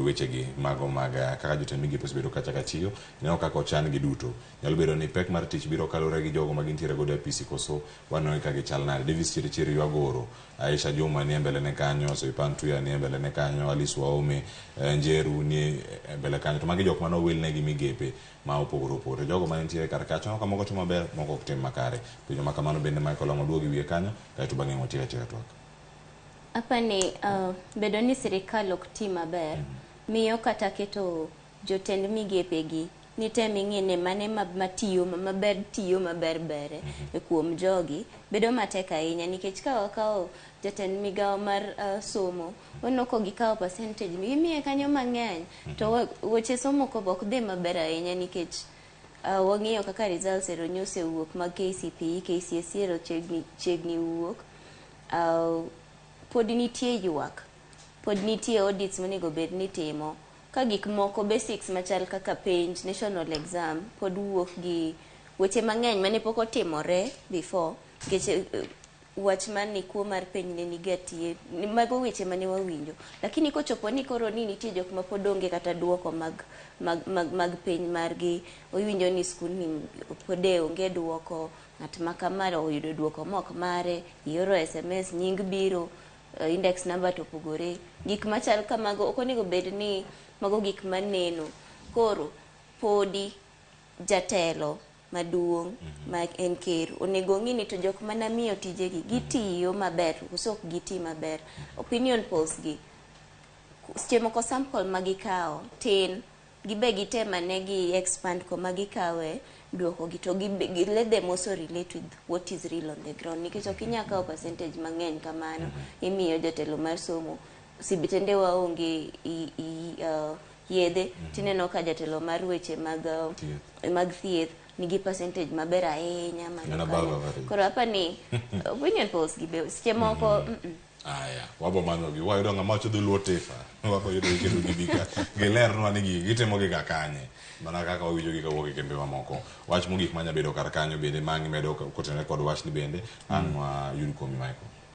wechegi mago mag kaka jotend migepe osebedo kacha ka tiyo, ineno kaka ochan gi duto. Nyalo bedo ni pek mar tich biro kalore gi jogo magintiere godo e apisi koso waneno kaka gichal nade. Davis Chirichiri Ywagoro, Aisha Juma ni mbele ne kanyo, Soipan Tuya ni mbele ne kanyo, Alice Waome, Njeru ni mbele kanyo. To magi jok mano wil negi migepe ma opogore opogore. Jogo manitiere kar kacha ka moko timo maber, moko ok tim makare. Penjo ma kamano bende Michael Ong'o duogi wiye kanyo, kaeto bang'e watiek twak. Apani bedo ni sirikal ok ti maber, miyo kata keto jotend migepegi ni tem ing'ine mane matiyo maber tiyo maber bere kuom jogi bedo matek ahinya, nikech ka wakawo jatend migawo mar somo, waneno ko gikawo percentage gimiye kanyo mang'eny, to weche somo ko ok dhi maber ahinya, nikech wang'iyo kaka results ero nyose wuok mag KCPE, KCSE ero chiegni wuok. Pod nitie ywak, pod nitie audits monego bed ni timo, ka gik moko basics machal kaka penj, national exam pod wuok gi weche mang'eny mane pok otimore before, nikech wach man ni kuo mar penj ne nigatie, mago weche mane wawinjo, lakini kochopo ni koro ni nitie jok ma pod onge kata duoko mag penj margi, owinjo ni skul ni pode onge duoko, ng'at ma kamaro oyudo duoko mok mare, ioro SMS, nying biro, index number to opogore, gik machal kamago ok onego bed ni mago gik maneno. Koro podi jatelo maduong' ma en ker onego ng'i ni to jok mana miyo tijegi gitiyo maber koso ok giti maber. Opinion polls gi seche moko sample magikawo tin, gibe gitema ne gi expand kuma gikawe duoko gi, to let them also relate with what is real on the ground, nikech ok inyal kawo percentage mang'eny kamano imiyo jatelo mar somo. Sibitende waonge yedhe, tineno ka jatelo mar weche mag thieth nigi percentage maber ahinya. Koro apani opinion polls gi be seche moko Aya, wabo manyo gi wayudo ng'ama wacho dholuo tifa, wako yudo kendo gibika gilerno ni gitimo gi kakanye, mana kaka wawinjo gi kawuok e kembe mamoko. Wach mogik manya bedo kar kanyo bende mangi medo kotenore kod wach ni bende an yudi kuomi Michael.